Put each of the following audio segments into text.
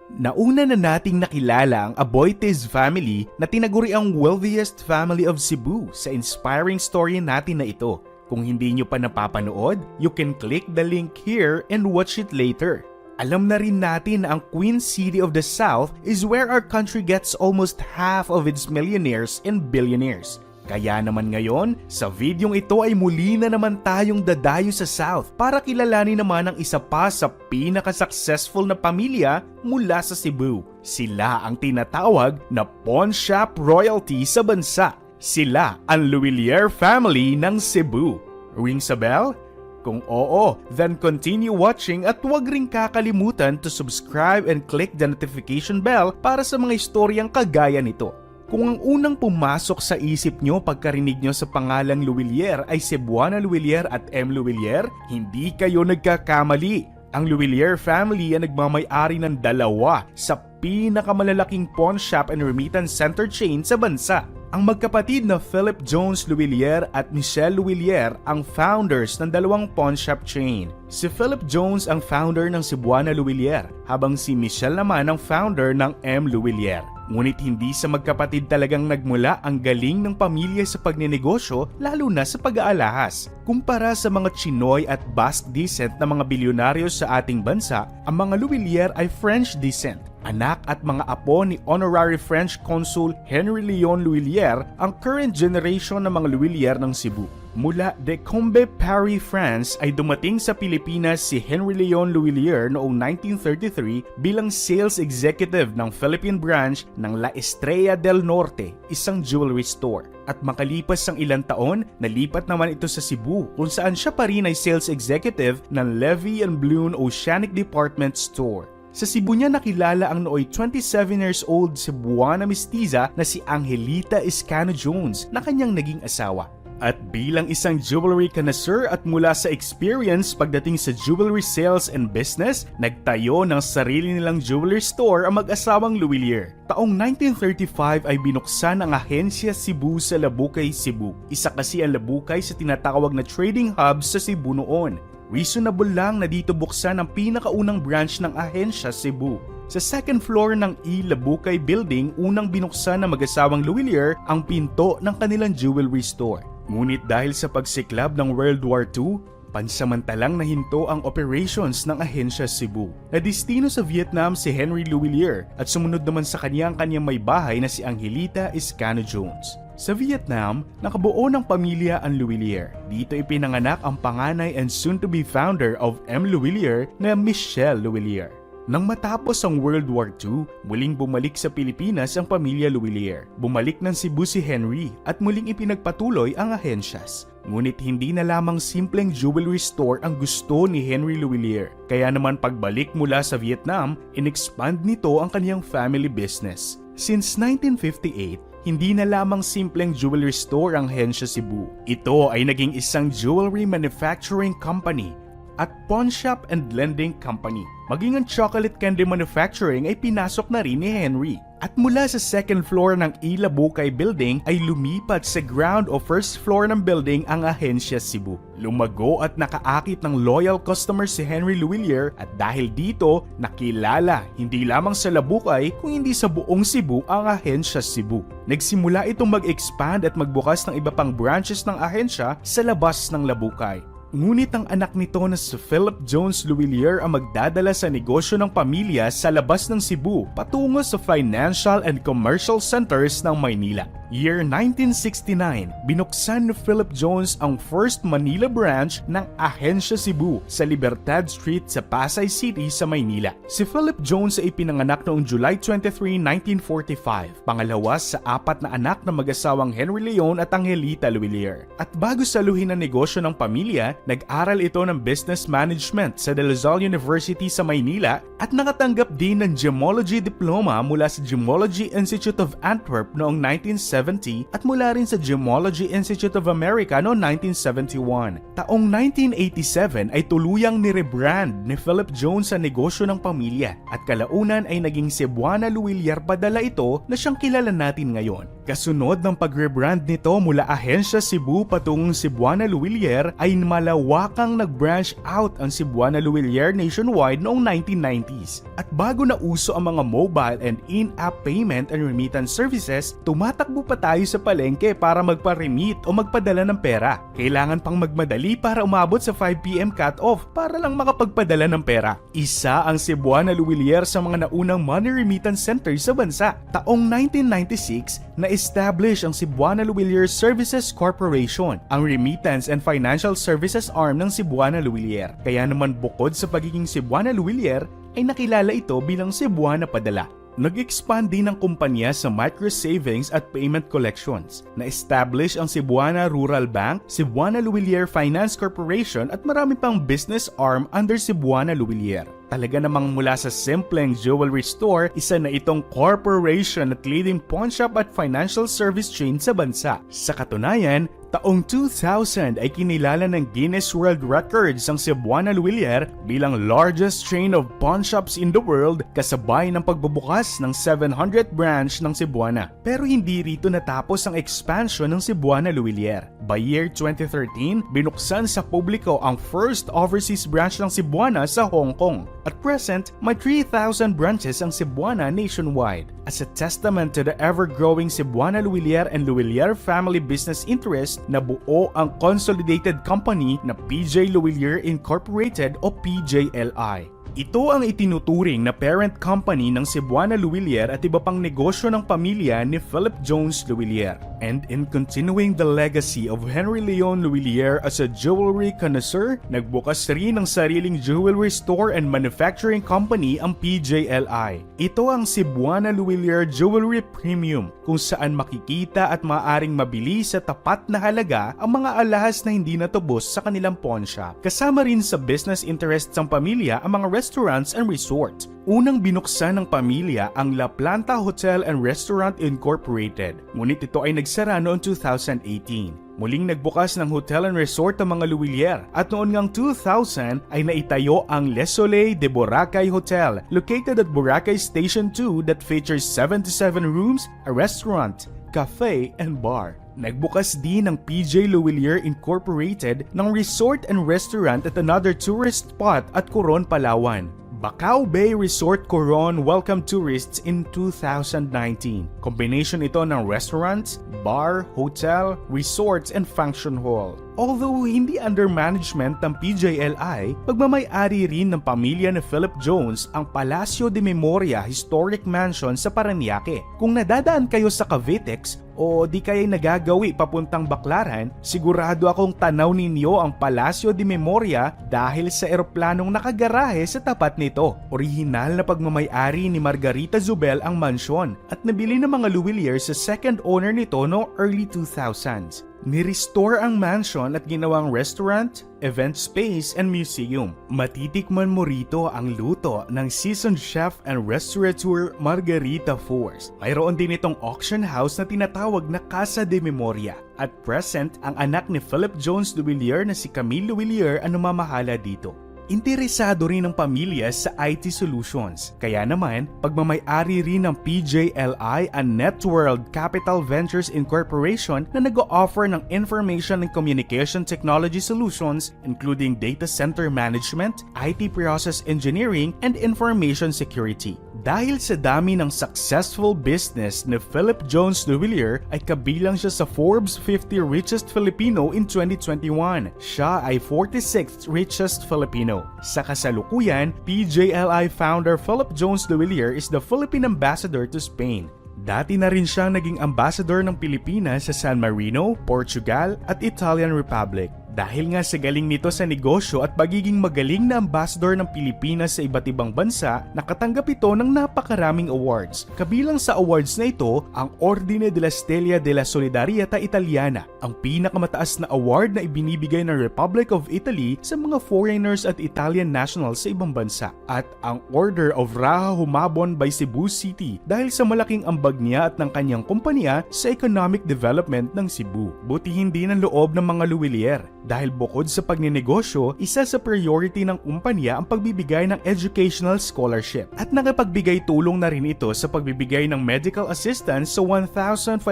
Nauna na nating nakilala ang Aboitiz family na tinaguri ang wealthiest family of Cebu sa inspiring story natin na ito. Kung hindi nyo pa napapanood, you can click the link here and watch it later. Alam na rin natin na ang Queen City of the South is where our country gets almost half of its millionaires and billionaires. Kaya naman ngayon, sa videong ito ay muli na naman tayong dadayo sa South para kilalanin naman ang isa pa sa pinaka-successful na pamilya mula sa Cebu. Sila ang tinatawag na pawn shop royalty sa bansa. Sila ang Luwilier family ng Cebu. Rings a bell? Kung oo, then continue watching at huwag ring kakalimutan to subscribe and click the notification bell para sa mga istoryang kagaya nito. Kung ang unang pumasok sa isip nyo pagkarinig nyo sa pangalang Luwilier ay Cebuana Luwilier at M. Luwilier, hindi kayo nagkakamali. Ang Luwilier family ay nagmamay-ari ng dalawa sa pinakamalalaking pawn shop and remittance center chain sa bansa. Ang magkapatid na Philip Jones Luwilier at Michelle Luwilier ang founders ng dalawang pawn shop chain. Si Philip Jones ang founder ng Cebuana Luwilier, habang si Michelle naman ang founder ng M. Luwilier. Ngunit hindi sa magkapatid talagang nagmula ang galing ng pamilya sa pagnenegosyo, lalo na sa pag-aalahas. Kumpara sa mga Chinoy at Basque descent na mga bilyonaryo sa ating bansa, ang mga Luwilier ay French descent. Anak at mga apo ni Honorary French Consul Henry Leon Luwilier ang current generation ng mga Luwilier ng Cebu. Mula Decombe, Paris, France ay dumating sa Pilipinas si Henry Leon Luwilier noong 1933 bilang sales executive ng Philippine branch ng La Estrella del Norte, isang jewelry store. At makalipas ang ilang taon, nalipat naman ito sa Cebu kung saan siya pa rin ay sales executive ng Levy and Blune Oceanic Department Store. Sa Cebu niya nakilala ang nooy 27 years old Cebuana mestiza na si Angelita Iscano Jones na kanyang naging asawa. At bilang isang jewelry connoisseur at mula sa experience pagdating sa jewelry sales and business, nagtayo ng sarili nilang jewelry store ang mag-asawang Luwilier. Taong 1935 ay binuksan ang Ahensya Cebu sa Labukay, Cebu. Isa kasi ang Labukay sa tinatawag na trading hub sa Cebu noon. Reasonable lang na dito buksan ang pinakaunang branch ng Ahensya Cebu. Sa second floor ng Labukay Building, unang binuksan ng mag-asawang Luwilier ang pinto ng kanilang jewelry store. Ngunit dahil sa pagsiklab ng World War II, pansamantalang nahinto ang operations ng Ahensya Cebu. Nadistino sa Vietnam si Henry Luwilier at sumunod naman sa kanyang may bahay na si Angelita Iscano Jones. Sa Vietnam, nakabuo ng pamilya ang Luwilier. Dito ipinanganak ang panganay and soon-to-be founder of M. Luwilier na Michelle Luwilier. Nang matapos ang World War II, muling bumalik sa Pilipinas ang pamilya Luwilier. Bumalik ng Cebu si Henry at muling ipinagpatuloy ang ahensyas. Ngunit hindi na lamang simpleng jewelry store ang gusto ni Henry Luwilier. Kaya naman pagbalik mula sa Vietnam, in-expand nito ang kanyang family business. Since 1958, hindi na lamang simpleng jewelry store ang Ahensya Cebu. Ito ay naging isang jewelry manufacturing company at pawn shop and lending company. Maging ang chocolate candy manufacturing ay pinasok na rin ni Henry. At mula sa second floor ng Labukay Building ay lumipat sa ground o first floor ng building ang Ahensya Cebu. Lumago at nakaakit ng loyal customer si Henry Luwilier at dahil dito nakilala hindi lamang sa Labukay kung hindi sa buong Cebu ang Ahensya Cebu. Nagsimula itong mag-expand at magbukas ng iba pang branches ng ahensya sa labas ng Labukay. Ngunit ang anak nito na si Philip Jones Luwilier ang magdadala sa negosyo ng pamilya sa labas ng Cebu patungo sa financial and commercial centers ng Maynila. Year 1969, binuksan ni Philip Jones ang first Manila branch ng Ahensya Cebu sa Libertad Street sa Pasay City sa Maynila. Si Philip Jones ay pinanganak noong July 23, 1945, pangalawa sa apat na anak na mag-asawang Henry Leon at Angelita Luwilier. At bago saluhin ang negosyo ng pamilya, nag-aral ito ng business management sa De La Salle University sa Maynila at nakatanggap din ng gemology diploma mula sa Gemology Institute of Antwerp noong 1970 at mula rin sa Gemology Institute of America noong 1971. Taong 1987 ay tuluyang ni-rebrand ni Philip Jones sa negosyo ng pamilya at kalaunan ay naging Cebuana Luwilier padala ito na siyang kilala natin ngayon. Kasunod ng pag-rebrand nito mula Ahensya Cebu patungong Cebuana Luwilier ay malawakang nag-branch out ang Cebuana Luwilier nationwide noong 1990s. At bago na uso ang mga mobile and in-app payment and remittance services, tumatakbo pa tayo sa palengke para magpa-remit o magpadala ng pera. Kailangan pang magmadali para umabot sa 5 PM cut-off para lang makapagpadala ng pera. Isa ang Cebuana Luwilier sa mga naunang money remittance centers sa bansa. Taong 1996, na-establish ang Cebuana Luwilier Services Corporation, ang remittance and financial services arm ng Cebuana Luwilier. Kaya naman bukod sa pagiging Cebuana Luwilier, ay nakilala ito bilang Cebuana Padala. Nag-expand din ang kumpanya sa micro-savings at payment collections. Na-establish ang Cebuana Rural Bank, Cebuana Luwilier Finance Corporation at marami pang business arm under Cebuana Luwilier. Talaga namang mula sa simpleng jewelry store, isa na itong corporation at leading pawnshop at financial service chain sa bansa. Sa katunayan, taong 2000 ay kinilala ng Guinness World Records ang Cebuana Luwilier bilang largest chain of pawnshops in the world kasabay ng pagbubukas ng 700th branch ng Cebuana. Pero hindi rito natapos ang expansion ng Cebuana Luwilier. By year 2013, binuksan sa publiko ang first overseas branch ng Cebuana sa Hong Kong. At present, may 3,000 branches ang Cebuana nationwide. As a testament to the ever-growing Cebuana Luwilier and Luwilier family business interest, nabuo ang consolidated company na PJ Luwilier Incorporated o PJLI. Ito ang itinuturing na parent company ng Cebuana Luwilier at iba pang negosyo ng pamilya ni Philip Jones Luwilier. And in continuing the legacy of Henry Leon Luwilier as a jewelry connoisseur, nagbukas rin ng sariling jewelry store and manufacturing company ang PJLI. Ito ang Cebuana Luwilier Jewelry Premium, kung saan makikita at maaaring mabili sa tapat na halaga ang mga alahas na hindi natubos sa kanilang pawn shop. Kasama rin sa business interests ng pamilya ang mga restaurants and resorts. Unang binuksan ng pamilya ang La Planta Hotel and Restaurant Incorporated, ngunit ito ay nagsara noong 2018. Muling nagbukas ng hotel and resort ang mga Luwilier at noon ngang 2000 ay naitayo ang Le Soleil de Boracay Hotel located at Boracay Station 2 that features 77 rooms, a restaurant, cafe, and bar. Nagbukas din ng PJ Luwilier Incorporated ng resort and restaurant at another tourist spot at Coron, Palawan. Bacau Bay Resort Coron welcomed tourists in 2019. Combination ito ng restaurants, bar, hotel, resorts, and function hall. Although hindi under management ng PJLI, pagmamay-ari rin ng pamilya ni Philip Jones ang Palacio de Memoria Historic Mansion sa Parañaque. Kung nadadaan kayo sa Cavitex o di kaya'y nagagawi papuntang Baclaran, sigurado akong tanaw ninyo ang Palacio de Memoria dahil sa eroplanong nakagarahe sa tapat nito. Orihinal na pagmamay-ari ni Margarita Zubel ang mansyon at nabili ng mga Luwilier sa second owner nito noong early 2000s. Ni-restore ang mansion at ginawang restaurant, event space, and museum. Matitikman mo rito ang luto ng seasoned chef and restaurateur Margarita Force. Mayroon din itong auction house na tinatawag na Casa de Memoria. At present, ang anak ni Philip Jones Luwilier na si Camille Luwilier ang namamahala dito. Interesado rin ang pamilya sa IT solutions. Kaya naman, pagmamay-ari rin ng PJLI ang Networld Capital Ventures Incorporation na nag-o-offer ng information and communication technology solutions including data center management, IT process engineering, and information security. Dahil sa dami ng successful business ni Philip Jones Luwilier ay kabilang siya sa Forbes 50 Richest Filipino in 2021. Siya ay 46th richest Filipino. Sa kasalukuyan, PJLI founder Philip Jones Luwilier is the Philippine Ambassador to Spain. Dati na rin siyang naging ambassador ng Pilipinas sa San Marino, Portugal at Italian Republic. Dahil nga sa galing nito sa negosyo at pagiging magaling na ambassador ng Pilipinas sa iba't ibang bansa, nakatanggap ito ng napakaraming awards. Kabilang sa awards na ito, ang Ordine de la Stella della Solidarietà Italiana, ang pinakamataas na award na ibinibigay ng Republic of Italy sa mga foreigners at Italian nationals sa ibang bansa. At ang Order of Raha Humabon by Cebu City dahil sa malaking ambag niya at ng kanyang kumpanya sa economic development ng Cebu. Buti hindi ng loob ng mga Luwilier. Dahil bukod sa pagninegosyo, isa sa priority ng kumpanya ang pagbibigay ng educational scholarship. At nakapagbigay tulong na rin ito sa pagbibigay ng medical assistance sa 1,500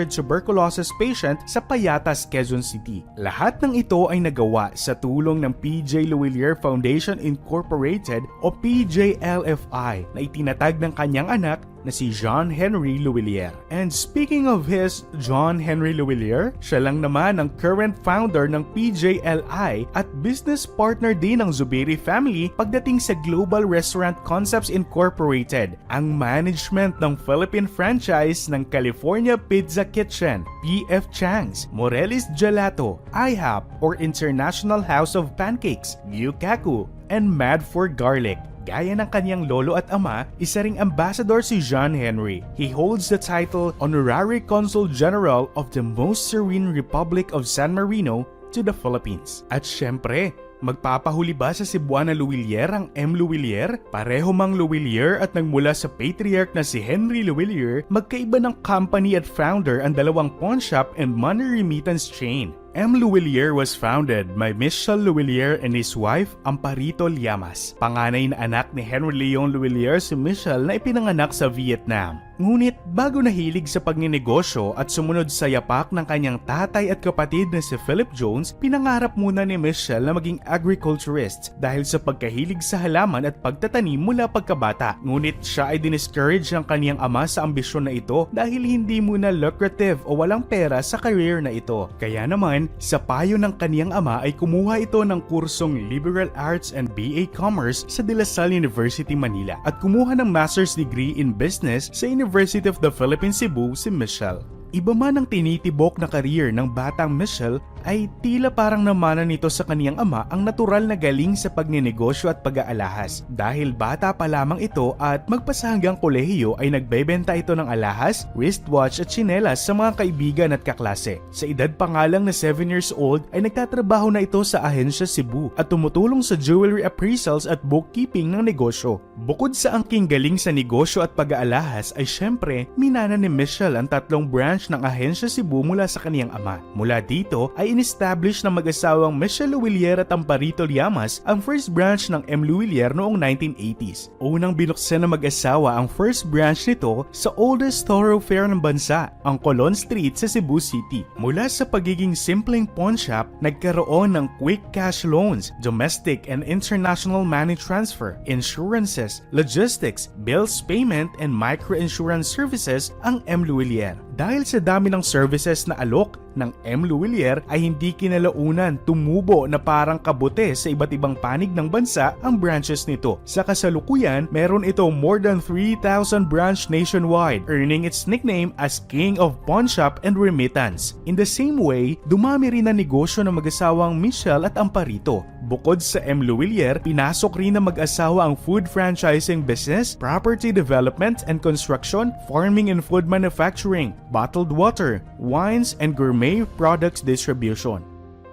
tuberculosis patient sa Payatas, Quezon City. Lahat ng ito ay nagawa sa tulong ng PJ Luwilier Foundation Incorporated o PJLFI na itinatag ng kanyang anak na si John Henry Luwilier. And speaking of his John Henry Luwilier, siya lang naman ang current founder ng PJLI at business partner din ng Zubiri family pagdating sa Global Restaurant Concepts Incorporated, ang management ng Philippine franchise ng California Pizza Kitchen, PF Chang's, Morelis Gelato, IHOP or International House of Pancakes, Gyukaku, and Mad for Garlic. Gaya ng kanyang lolo at ama, isa ring ambassador si John Henry. He holds the title Honorary Consul General of the Most Serene Republic of San Marino to the Philippines. At syempre, magpapahuli ba sa Cebuana Luwilier ang M. Luwilier? Pareho mang Luwilier at nagmula sa patriarch na si Henry Luwilier, magkaiba ng company at founder ang dalawang pawn shop and money remittance chain. M. Luwilier was founded by Michel Luwilier and his wife, Amparito Llamas. Panganay na anak ni Henry Leon Luwilier si Michel na ipinanganak sa Vietnam. Ngunit bago nahilig sa pagninegosyo at sumunod sa yapak ng kanyang tatay at kapatid na si Philip Jones, pinangarap muna ni Michel na maging agriculturist dahil sa pagkahilig sa halaman at pagtatanim mula pagkabata. Ngunit siya ay diniscourage ng kaniyang ama sa ambisyon na ito dahil hindi muna lucrative o walang pera sa career na ito. Kaya naman, sa payo ng kaniyang ama ay kumuha ito ng kursong Liberal Arts and BA Commerce sa De La Salle University, Manila at kumuha ng Master's Degree in Business sa University of the Philippines, Cebu si Michel. Iba man ang tinitibok na career ng batang Michel ay tila parang namana nito sa kaniyang ama ang natural na galing sa pagninegosyo at pag-aalahas. Dahil bata pa lamang ito at magpasa hanggang kolehiyo ay nagbebenta ito ng alahas, wristwatch at tsinelas sa mga kaibigan at kaklase. Sa edad pa nga lang na 7 years old ay nagtatrabaho na ito sa ahensya Cebu at tumutulong sa jewelry appraisals at bookkeeping ng negosyo. Bukod sa angking galing sa negosyo at pag-aalahas ay syempre minana ni Michel ang 3 branch ng ahensya Cebu mula sa kaniyang ama. Mula dito ay in-establish ng mag-asawang Michel Luwilier at Amparito Llamas ang first branch ng M. Luwilier noong 1980s. Unang binuksan ng mag-asawa ang first branch nito sa oldest thoroughfare ng bansa, ang Colon Street sa Cebu City. Mula sa pagiging simpleng pawn shop, nagkaroon ng quick cash loans, domestic and international money transfer, insurances, logistics, bills payment, and micro-insurance services ang M. Luwilier. Dahil sa dami ng services na alok ng M. Luwilier ay hindi kinalaunan tumubo na parang kabute sa iba't ibang panig ng bansa ang branches nito. Sa kasalukuyan, meron ito more than 3,000 branch nationwide, earning its nickname as King of Pawn Shop and Remittance. In the same way, dumami rin ang negosyo ng mag-asawang Michel at Amparito. Bukod sa M. Luwilier, pinasok rin ng mag-asawa ang food franchising business, property development and construction, farming and food manufacturing, bottled water, wines, and gourmet products distribution.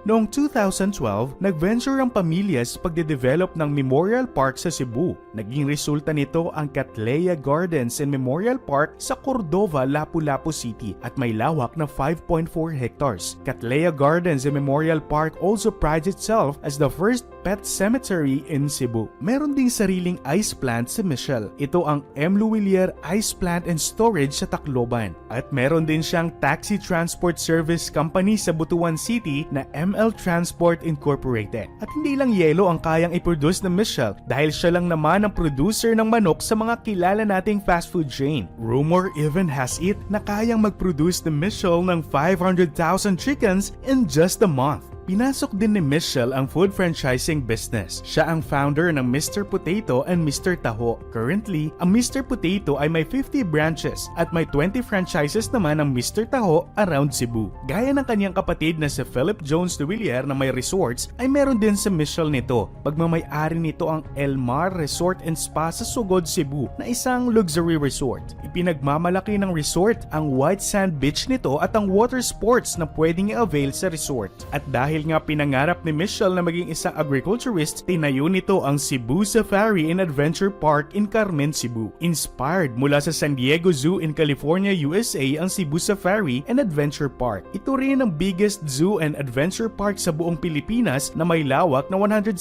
Noong 2012, nag-venture ang pamilya sa pagde-develop ng Memorial Park sa Cebu. Naging resulta nito ang Cattleya Gardens and Memorial Park sa Cordova, Lapu-Lapu City at may lawak na 5.4 hectares. Cattleya Gardens and Memorial Park also prides itself as the first pet cemetery in Cebu. Meron ding sariling ice plant sa Michel. Ito ang M. Luwilier Ice Plant and Storage sa Tacloban. At meron din siyang taxi transport service company sa Butuan City na ML Transport Incorporated. At hindi lang yelo ang kayang i-produce ng Michel dahil siya lang naman ang producer ng manok sa mga kilala nating fast food chain. Rumor even has it na kayang mag-produce ng Michel ng 500,000 chickens in just a month. Pinasok din ni Michel ang food franchising business. Siya ang founder ng Mr. Potato and Mr. Taho. Currently, ang Mr. Potato ay may 50 branches at may 20 franchises naman ang Mr. Taho around Cebu. Gaya ng kanyang kapatid na si Philip Jones Luwilier na may resorts, ay meron din sa Michel nito. Pagmamay-ari nito ang El Mar Resort and Spa sa Sugod, Cebu na isang luxury resort. Ipinagmamalaki ng resort ang white sand beach nito at ang water sports na pwedeng i-avail sa resort. At dahil Dahil nga pinangarap ni Michelle na maging isang agriculturist, tinayo nito ang Cebu Safari and Adventure Park in Carmen, Cebu. Inspired mula sa San Diego Zoo in California, USA ang Cebu Safari and Adventure Park. Ito rin ang biggest zoo and adventure park sa buong Pilipinas na may lawak na 170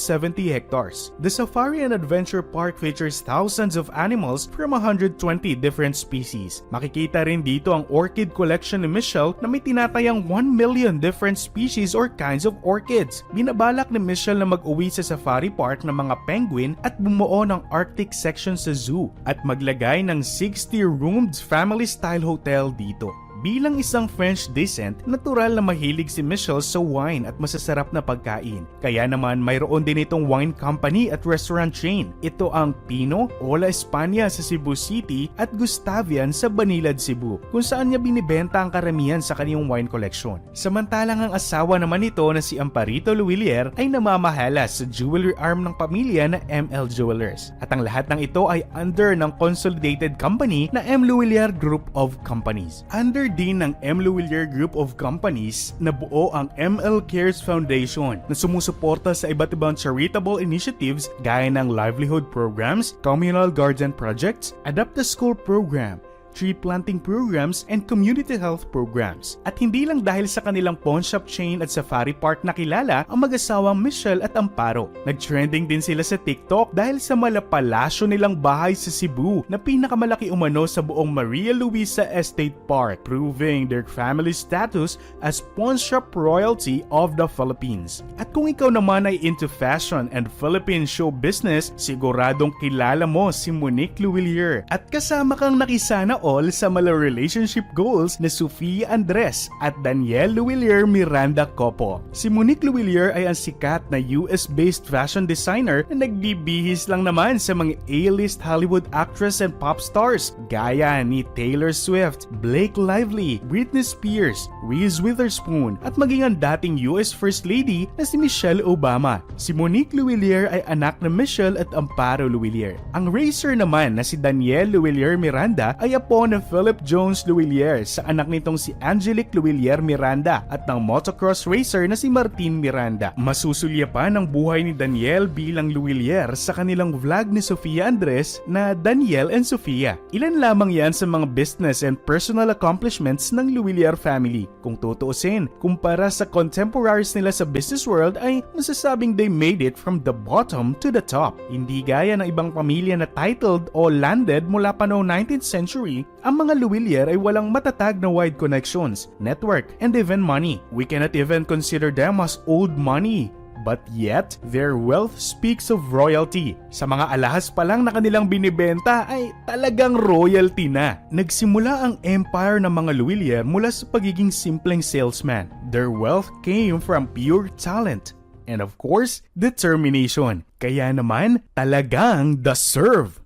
hectares. The Safari and Adventure Park features thousands of animals from 120 different species. Makikita rin dito ang orchid collection ni Michelle na may tinatayang 1 million different species or kinds of orchids. Binabalak ni Michelle na mag-uwi sa safari park ng mga penguin at bumuo ng Arctic section sa zoo at maglagay ng 60-roomed family-style hotel dito. Bilang isang French descent, natural na mahilig si Michelle sa wine at masasarap na pagkain. Kaya naman mayroon din itong wine company at restaurant chain. Ito ang Pino, Ola España sa Cebu City at Gustavian sa Banilad, Cebu, kung saan niya binibenta ang karamihan sa kanyang wine collection. Samantalang ang asawa naman nito na si Amparito Luwilier ay namamahala sa jewelry arm ng pamilya na ML Jewelers. At ang lahat ng ito ay under ng consolidated company na M. Luwilier Group of Companies. Under din ng M. Luwilier Group of Companies na buo ang ML Cares Foundation na sumusuporta sa iba't ibang charitable initiatives gaya ng livelihood programs, communal garden projects, Adopt a School program, tree planting programs, and community health programs. At hindi lang dahil sa kanilang pawn shop chain at safari park nakilala ang mag-asawang Michelle at Amparo. Nag-trending din sila sa TikTok dahil sa malapalasyo nilang bahay sa Cebu na pinakamalaki umano sa buong Maria Luisa Estate Park, proving their family status as pawn shop royalty of the Philippines. At kung ikaw naman ay into fashion and Philippine show business, siguradong kilala mo si Monique Luwilier. At kasama kang nakisana all sa mala relationship goals na Sofia Andres at Daniel Luwilier Miranda Copo. Si Monique Luwilier ay ang sikat na US-based fashion designer na nagbibihis lang naman sa mga A-list Hollywood actress and pop stars gaya ni Taylor Swift, Blake Lively, Britney Spears, Reese Witherspoon at maging ang dating US First Lady na si Michelle Obama. Si Monique Luwilier ay anak na Michelle at Amparo Luwilier. Ang racer naman na si Daniel Luwilier Miranda ay apo na Philip Jones Luwilier sa anak nitong si Angelique Luwilier Miranda at ng motocross racer na si Martin Miranda. Masusulya pa ng buhay ni Daniel bilang Luwilier sa kanilang vlog ni Sofia Andres na Daniel and Sofia. Ilan lamang yan sa mga business and personal accomplishments ng Luwilier family. Kung tutuusin, kumpara sa contemporaries nila sa business world ay masasabing they made it from the bottom to the top. Hindi gaya ng ibang pamilya na titled o landed mula pa noong 19th century, ang mga Luwilier ay walang matatag na wide connections, network, and even money. We cannot even consider them as old money. But yet, their wealth speaks of royalty. Sa mga alahas pa lang na kanilang binibenta ay talagang royalty na. Nagsimula ang empire ng mga Luwilier mula sa pagiging simpleng salesman. Their wealth came from pure talent. And of course, determination. Kaya naman, talagang deserve